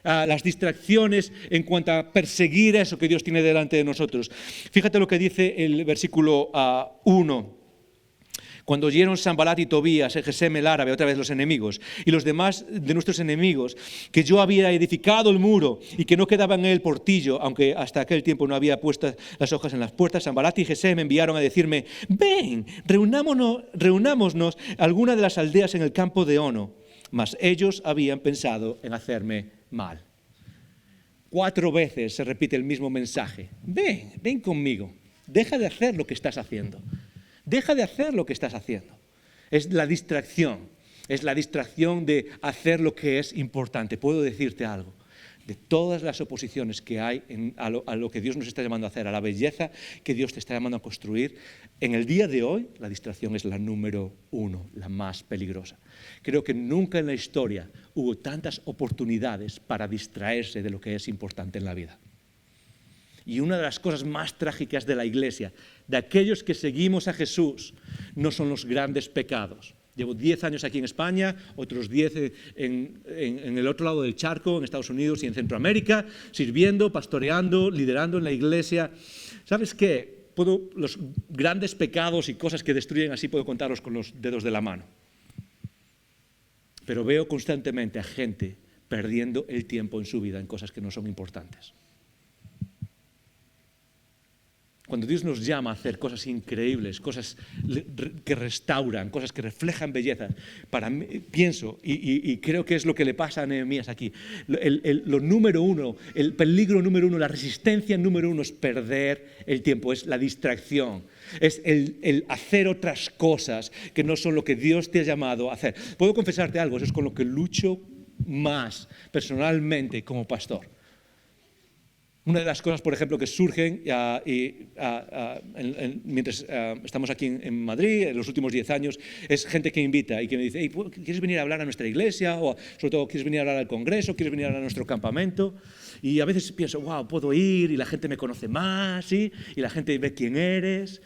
las distracciones en cuanto a perseguir eso que Dios tiene delante de nosotros. Fíjate lo que dice el versículo 1. Cuando oyeron Sanbalat y Tobías, Gesem el árabe, otra vez los enemigos, y los demás de nuestros enemigos, que yo había edificado el muro y que no quedaba en él portillo, aunque hasta aquel tiempo no había puestas las hojas en las puertas, Sanbalat y Gesem me enviaron a decirme: ven, reunámonos alguna de las aldeas en el campo de Ono. Mas ellos habían pensado en hacerme mal. 4 veces se repite el mismo mensaje. Ven conmigo. Deja de hacer lo que estás haciendo. Deja de hacer lo que estás haciendo. Es la distracción. Es la distracción de hacer lo que es importante. Puedo decirte algo. De todas las oposiciones que hay a lo que Dios nos está llamando a hacer, a la belleza que Dios te está llamando a construir, en el día de hoy la distracción es la número 1, la más peligrosa. Creo que nunca en la historia hubo tantas oportunidades para distraerse de lo que es importante en la vida. Y una de las cosas más trágicas de la Iglesia, de aquellos que seguimos a Jesús, no son los grandes pecados. Llevo 10 años aquí en España, otros 10 en el otro lado del charco, en Estados Unidos y en Centroamérica, sirviendo, pastoreando, liderando en la Iglesia. ¿Sabes qué? Los grandes pecados y cosas que destruyen así puedo contarlos con los dedos de la mano. Pero veo constantemente a gente perdiendo el tiempo en su vida en cosas que no son importantes. Cuando Dios nos llama a hacer cosas increíbles, cosas que restauran, cosas que reflejan belleza, para mí, pienso, y creo que es lo que le pasa a Nehemías aquí, lo número 1, el peligro número 1, la resistencia número 1 es perder el tiempo, es la distracción, es el hacer otras cosas que no son lo que Dios te ha llamado a hacer. Puedo confesarte algo, eso es con lo que lucho más personalmente como pastor. Una de las cosas, por ejemplo, que surgen mientras estamos aquí en Madrid, en los últimos 10 años, es gente que invita y que me dice: hey, ¿quieres venir a hablar a nuestra iglesia? O sobre todo, ¿quieres venir a hablar al congreso? ¿Quieres venir a nuestro campamento? Y a veces pienso: wow, puedo ir y la gente me conoce más, ¿sí? Y la gente ve quién eres.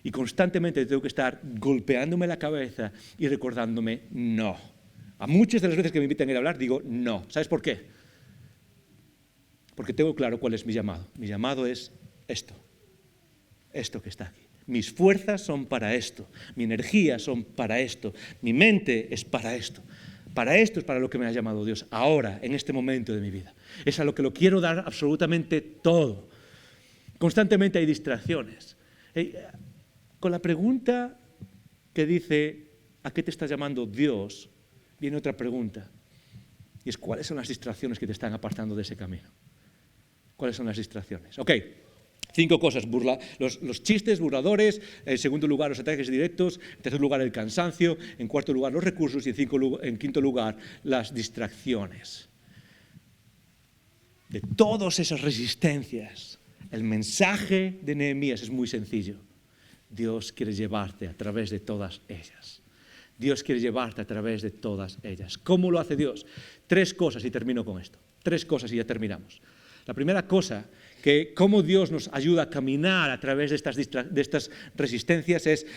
Y constantemente tengo que estar golpeándome la cabeza y recordándome: no. A muchas de las veces que me invitan a ir a hablar digo no. ¿Sabes por qué? Porque tengo claro cuál es mi llamado. Mi llamado es esto que está aquí. Mis fuerzas son para esto, mi energía son para esto, mi mente es para esto. Para esto es para lo que me ha llamado Dios, ahora, en este momento de mi vida. Es a lo que lo quiero dar absolutamente todo. Constantemente hay distracciones. Con la pregunta que dice: ¿a qué te está llamando Dios?, viene otra pregunta. Y es: ¿cuáles son las distracciones que te están apartando de ese camino? ¿Cuáles son las distracciones? Ok, 5 cosas. Los chistes, burladores. En segundo lugar, los ataques directos. En tercer lugar, el cansancio. En cuarto lugar, los recursos. Y en quinto lugar, las distracciones. De todas esas resistencias, el mensaje de Nehemías es muy sencillo. Dios quiere llevarte a través de todas ellas. Dios quiere llevarte a través de todas ellas. ¿Cómo lo hace Dios? 3 cosas y termino con esto. 3 cosas y ya terminamos. La primera cosa, que cómo Dios nos ayuda a caminar a través de estas resistencias es: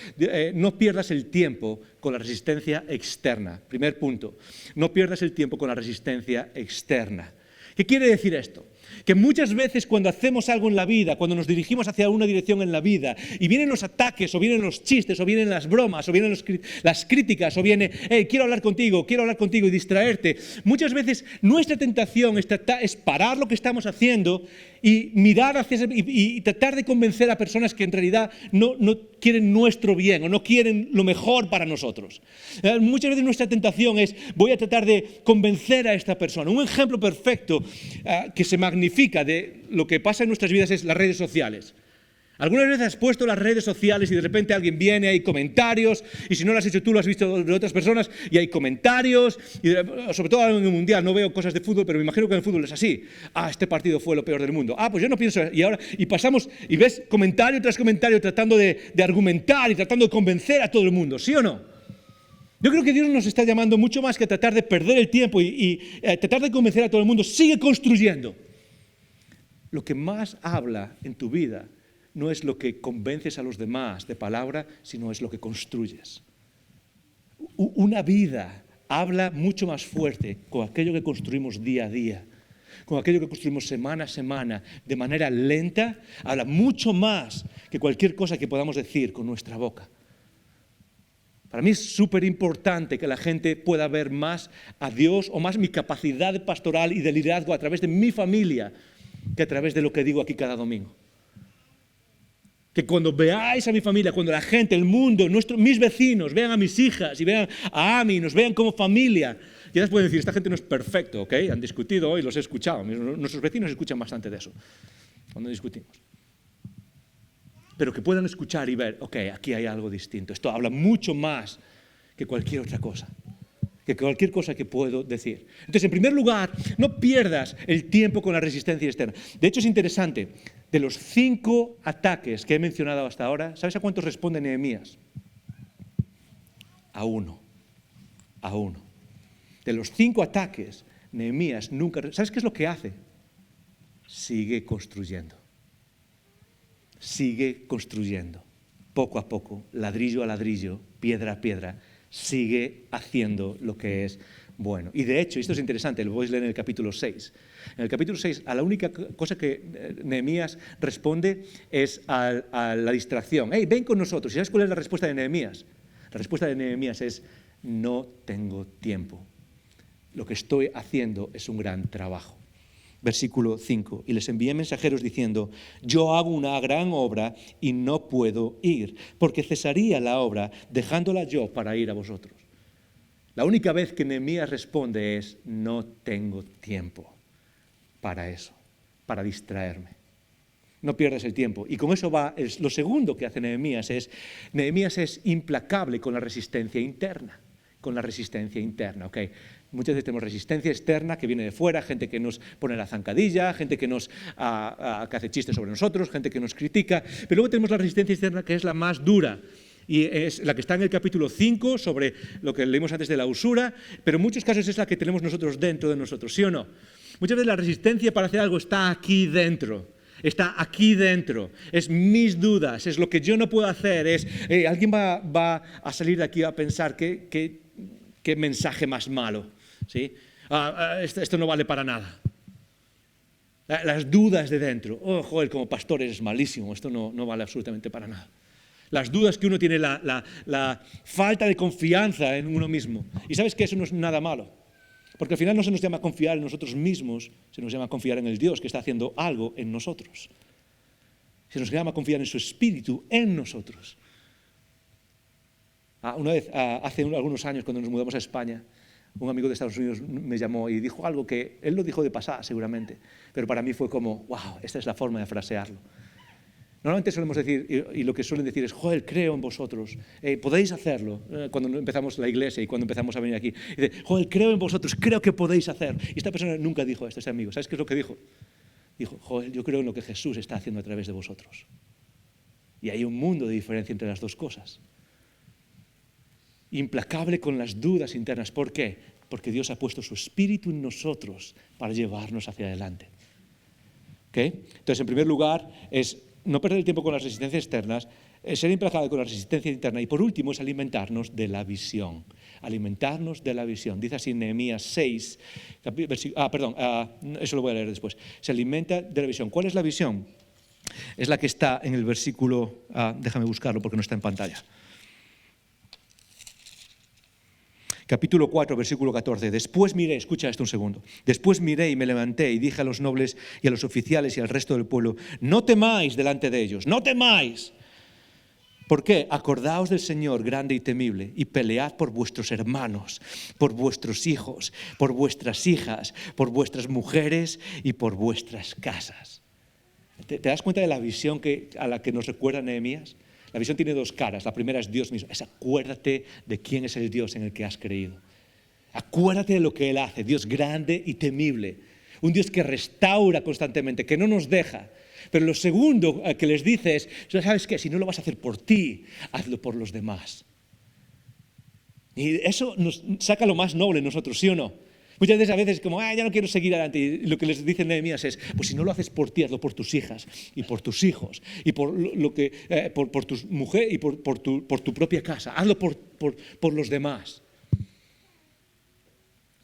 no pierdas el tiempo con la resistencia externa. Primer punto, no pierdas el tiempo con la resistencia externa. ¿Qué quiere decir esto? Que muchas veces cuando hacemos algo en la vida, cuando nos dirigimos hacia una dirección en la vida y vienen los ataques, o vienen los chistes, o vienen las bromas, o vienen las críticas, o viene: quiero hablar contigo y distraerte. Muchas veces nuestra tentación es parar lo que estamos haciendo y mirar hacia y tratar de convencer a personas que en realidad no quieren nuestro bien o no quieren lo mejor para nosotros. Muchas veces nuestra tentación es: voy a tratar de convencer a esta persona. Un ejemplo perfecto que se magnifica de lo que pasa en nuestras vidas es las redes sociales. ¿Algunas veces has puesto las redes sociales y de repente alguien viene, hay comentarios, y si no lo has hecho tú, lo has visto de otras personas, y hay comentarios, y sobre todo en el Mundial, no veo cosas de fútbol, pero me imagino que en el fútbol es así: este partido fue lo peor del mundo, pues yo no pienso, y pasamos, y ves comentario tras comentario tratando de argumentar y tratando de convencer a todo el mundo, ¿sí o no? Yo creo que Dios nos está llamando mucho más que a tratar de perder el tiempo y tratar de convencer a todo el mundo. Sigue construyendo. Lo que más habla en tu vida no es lo que convences a los demás de palabra, sino es lo que construyes. Una vida habla mucho más fuerte con aquello que construimos día a día. con aquello que construimos semana a semana, de manera lenta, habla mucho más que cualquier cosa que podamos decir con nuestra boca. Para mí es súper importante que la gente pueda ver más a Dios o más mi capacidad pastoral y de liderazgo a través de mi familia que a través de lo que digo aquí cada domingo. Que cuando veáis a mi familia, cuando la gente, el mundo, mis vecinos vean a mis hijas y vean a Ami, nos vean como familia, ya les pueden decir, esta gente no es perfecto, ¿ok? Han discutido hoy, los he escuchado. Nuestros vecinos escuchan bastante de eso cuando discutimos. Pero que puedan escuchar y ver, ok, aquí hay algo distinto. Esto habla mucho más que cualquier otra cosa, que cualquier cosa que puedo decir. Entonces, en primer lugar, no pierdas el tiempo con la resistencia externa. De hecho, es interesante. De los 5 ataques que he mencionado hasta ahora, ¿sabes a cuántos responde Nehemías? A uno. De los 5 ataques, Nehemías nunca... ¿Sabes qué es lo que hace? Sigue construyendo. Sigue construyendo. Poco a poco, ladrillo a ladrillo, piedra a piedra, sigue haciendo lo que es bueno. Y de hecho, esto es interesante, lo podéis leer en el capítulo 6. En el capítulo 6, a la única cosa que Nehemías responde es a la distracción. ¡Hey, ven con nosotros! ¿Y sabes cuál es la respuesta de Nehemías? La respuesta de Nehemías es, no tengo tiempo. Lo que estoy haciendo es un gran trabajo. Versículo 5, y les envié mensajeros diciendo, yo hago una gran obra y no puedo ir, porque cesaría la obra dejándola yo para ir a vosotros. La única vez que Nehemías responde es, no tengo tiempo para eso, para distraerme. No pierdas el tiempo. Y con eso va, lo segundo que hace Nehemías es implacable con la resistencia interna. ¿Ok? Muchas veces tenemos resistencia externa que viene de fuera, gente que nos pone la zancadilla, gente que que hace chistes sobre nosotros, gente que nos critica, pero luego tenemos la resistencia externa que es la más dura, y es la que está en el capítulo 5 sobre lo que leímos antes de la usura, pero en muchos casos es la que tenemos nosotros dentro de nosotros, ¿sí o no? Muchas veces la resistencia para hacer algo está aquí dentro. Está aquí dentro, es mis dudas, es lo que yo no puedo hacer, alguien va a salir de aquí a pensar qué mensaje más malo, ¿sí? Esto no vale para nada. Las dudas de dentro, joder, como pastor eres malísimo, esto no vale absolutamente para nada. Las dudas que uno tiene, la falta de confianza en uno mismo. Y sabes que eso no es nada malo. Porque al final no se nos llama a confiar en nosotros mismos, se nos llama a confiar en el Dios que está haciendo algo en nosotros. Se nos llama a confiar en su Espíritu en nosotros. Una vez, hace algunos años, cuando nos mudamos a España, un amigo de Estados Unidos me llamó y dijo algo que él lo dijo de pasada seguramente, pero para mí fue como, wow, esta es la forma de frasearlo. Normalmente solemos decir, y lo que suelen decir es, Joel, creo en vosotros, podéis hacerlo, cuando empezamos la iglesia y cuando empezamos a venir aquí. Y dice, Joel, creo en vosotros, creo que podéis hacer. Y esta persona nunca dijo esto, este amigo. ¿Sabes qué es lo que dijo? Dijo, Joel, yo creo en lo que Jesús está haciendo a través de vosotros. Y hay un mundo de diferencia entre las dos cosas. Implacable con las dudas internas. ¿Por qué? Porque Dios ha puesto su Espíritu en nosotros para llevarnos hacia adelante. ¿Okay? Entonces, en primer lugar, es no perder el tiempo con las resistencias externas, ser implacable con la resistencia interna. Y por último, es alimentarnos de la visión. Alimentarnos de la visión. Dice así en Nehemías 6, eso lo voy a leer después. Se alimenta de la visión. ¿Cuál es la visión? Es la que está en el versículo, déjame buscarlo porque no está en pantalla. Capítulo 4, versículo 14. Después miré, escucha esto un segundo. Después miré y me levanté y dije a los nobles y a los oficiales y al resto del pueblo, no temáis delante de ellos, no temáis. ¿Por qué? Acordaos del Señor grande y temible y pelead por vuestros hermanos, por vuestros hijos, por vuestras hijas, por vuestras mujeres y por vuestras casas. ¿Te das cuenta de la visión a la que nos recuerda Nehemías? La visión tiene dos caras. La primera es Dios mismo. Es acuérdate de quién es el Dios en el que has creído. Acuérdate de lo que Él hace. Dios grande y temible. Un Dios que restaura constantemente, que no nos deja. Pero lo segundo que les dice es, ¿sabes qué? Si no lo vas a hacer por ti, hazlo por los demás. Y eso nos saca lo más noble en nosotros, ¿sí o no? Muchas veces, como, ya no quiero seguir adelante. Y lo que les dice Nehemías es, pues si no lo haces por ti, hazlo por tus hijas y por tus hijos y por tu mujer y por tu propia casa. Hazlo por los demás.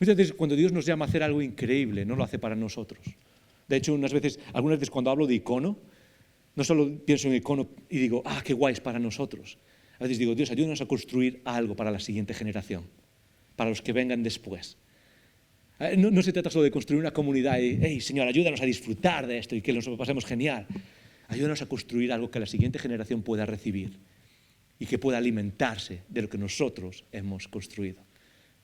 Muchas veces cuando Dios nos llama a hacer algo increíble, no lo hace para nosotros. De hecho, algunas veces cuando hablo de icono, no solo pienso en icono y digo, qué guay, es para nosotros. A veces digo, Dios, ayúdanos a construir algo para la siguiente generación, para los que vengan después. No se trata solo de construir una comunidad y, hey, Señor, ayúdanos a disfrutar de esto y que nos lo pasemos genial. Ayúdanos a construir algo que la siguiente generación pueda recibir y que pueda alimentarse de lo que nosotros hemos construido.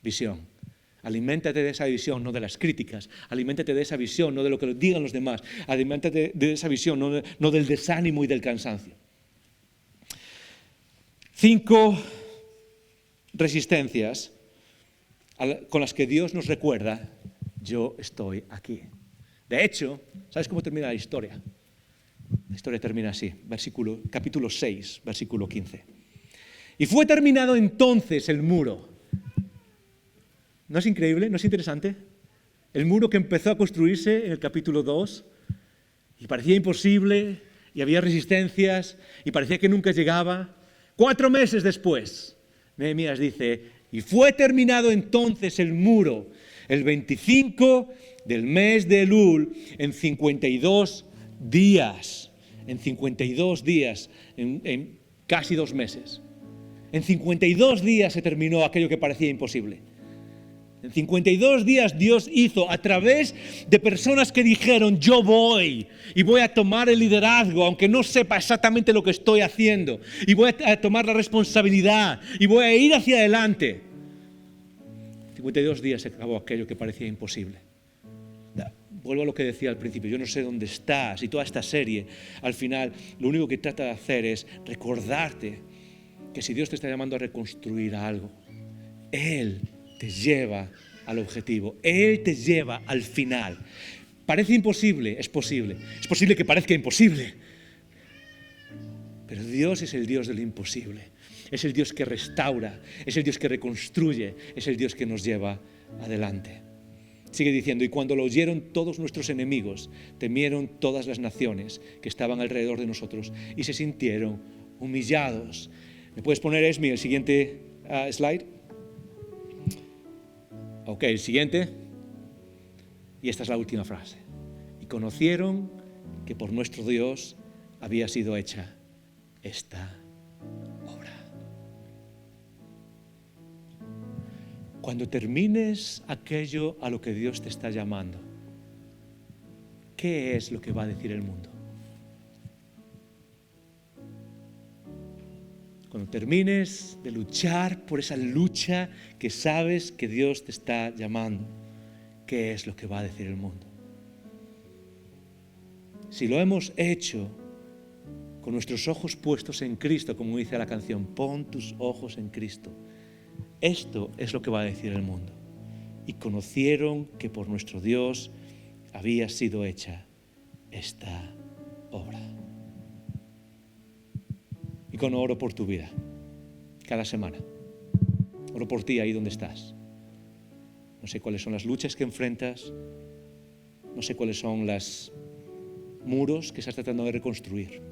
Visión. Aliméntate de esa visión, no de las críticas. Aliméntate de esa visión, no de lo que digan los demás. Aliméntate de esa visión, no del desánimo y del cansancio. 5 resistencias con las que Dios nos recuerda, yo estoy aquí. De hecho, ¿sabes cómo termina la historia? La historia termina así, capítulo 6, versículo 15. Y fue terminado entonces el muro. ¿No es increíble? ¿No es interesante? El muro que empezó a construirse en el capítulo 2 y parecía imposible y había resistencias y parecía que nunca llegaba. 4 meses después, Nehemías dice, y fue terminado entonces el muro, el 25 del mes de Elul, en 52 días. En 52 días, en casi 2 meses. En 52 días se terminó aquello que parecía imposible. En 52 días Dios hizo a través de personas que dijeron, yo voy y voy a tomar el liderazgo, aunque no sepa exactamente lo que estoy haciendo. Y voy a tomar la responsabilidad y voy a ir hacia adelante. En 52 días se acabó aquello que parecía imposible. Vuelvo a lo que decía al principio, yo no sé dónde estás y toda esta serie, al final, lo único que trata de hacer es recordarte que si Dios te está llamando a reconstruir algo, Él te lleva al objetivo, Él te lleva al final. Parece imposible, es posible que parezca imposible, pero Dios es el Dios de lo imposible, es el Dios que restaura, es el Dios que reconstruye, es el Dios que nos lleva adelante. Sigue diciendo, y cuando lo oyeron todos nuestros enemigos, temieron todas las naciones que estaban alrededor de nosotros y se sintieron humillados. ¿Me puedes poner, Esmi, el siguiente slide? Ok, el siguiente. Y esta es la última frase. Y conocieron que por nuestro Dios había sido hecha esta obra. Cuando termines aquello a lo que Dios te está llamando, ¿qué es lo que va a decir el mundo? Cuando termines de luchar por esa lucha que sabes que Dios te está llamando, ¿qué es lo que va a decir el mundo? Si lo hemos hecho con nuestros ojos puestos en Cristo, como dice la canción, pon tus ojos en Cristo, esto es lo que va a decir el mundo. Y conocieron que por nuestro Dios había sido hecha esta obra. Y con oro por tu vida, cada semana. Oro por ti ahí donde estás. No sé cuáles son las luchas que enfrentas, no sé cuáles son los muros que estás tratando de reconstruir.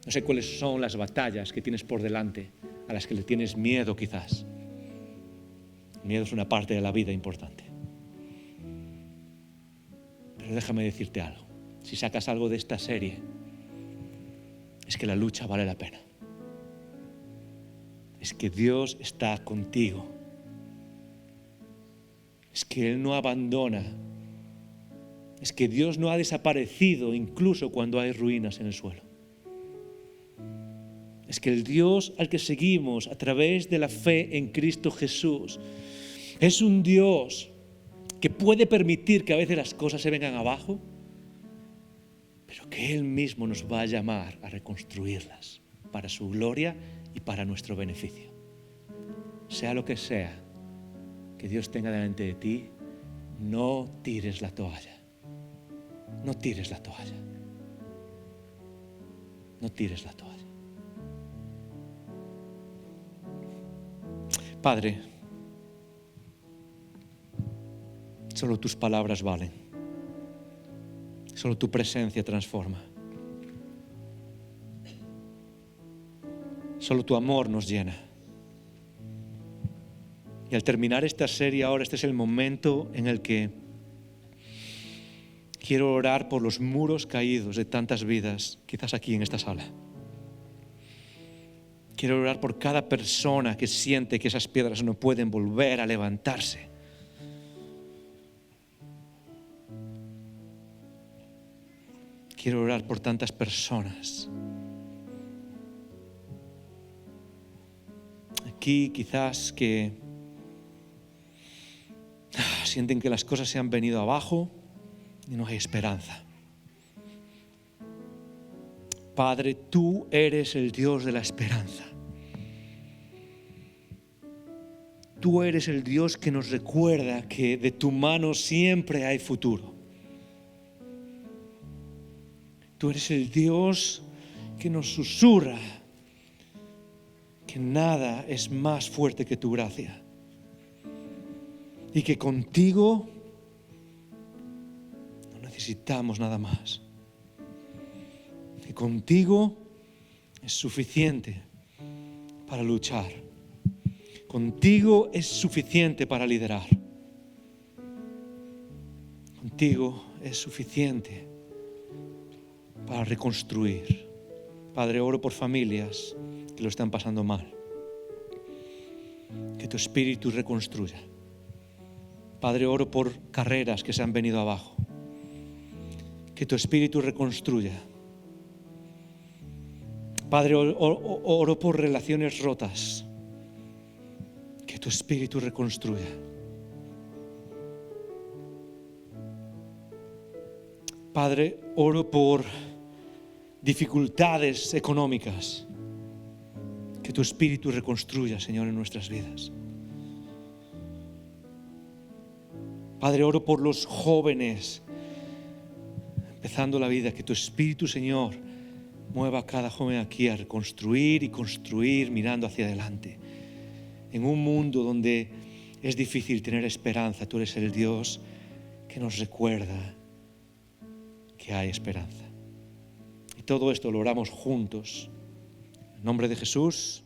No sé cuáles son las batallas que tienes por delante, a las que le tienes miedo quizás. El miedo es una parte de la vida importante. Pero déjame decirte algo. Si sacas algo de esta serie, es que la lucha vale la pena. Es que Dios está contigo. Es que Él no abandona. Es que Dios no ha desaparecido incluso cuando hay ruinas en el suelo. Es que el Dios al que seguimos a través de la fe en Cristo Jesús es un Dios que puede permitir que a veces las cosas se vengan abajo, pero que Él mismo nos va a llamar a reconstruirlas para su gloria y para nuestro beneficio. Sea lo que sea que Dios tenga delante de ti, no tires la toalla. No tires la toalla. No tires la toalla. Padre, solo tus palabras valen. Solo tu presencia transforma. Solo tu amor nos llena. Y al terminar esta serie ahora, este es el momento en el que quiero orar por los muros caídos de tantas vidas, quizás aquí en esta sala. Quiero orar por cada persona que siente que esas piedras no pueden volver a levantarse. Quiero orar por tantas personas. Aquí quizás que sienten que las cosas se han venido abajo y no hay esperanza. Padre, tú eres el Dios de la esperanza. Tú eres el Dios que nos recuerda que de tu mano siempre hay futuro. Tú eres el Dios que nos susurra que nada es más fuerte que tu gracia y que contigo no necesitamos nada más. Que contigo es suficiente para luchar. Contigo es suficiente para liderar. Contigo es suficiente para reconstruir. Padre, oro por familias que lo están pasando mal. Que tu espíritu reconstruya. Padre, oro por carreras que se han venido abajo. Que tu espíritu reconstruya. Padre, oro por relaciones rotas. Que tu espíritu reconstruya. Padre, oro por dificultades económicas. Que tu espíritu reconstruya, Señor, en nuestras vidas. Padre, oro por los jóvenes empezando la vida. Que tu espíritu, Señor, mueva a cada joven aquí a reconstruir y construir mirando hacia adelante. En un mundo donde es difícil tener esperanza, tú eres el Dios que nos recuerda que hay esperanza. Y todo esto lo oramos juntos. En nombre de Jesús.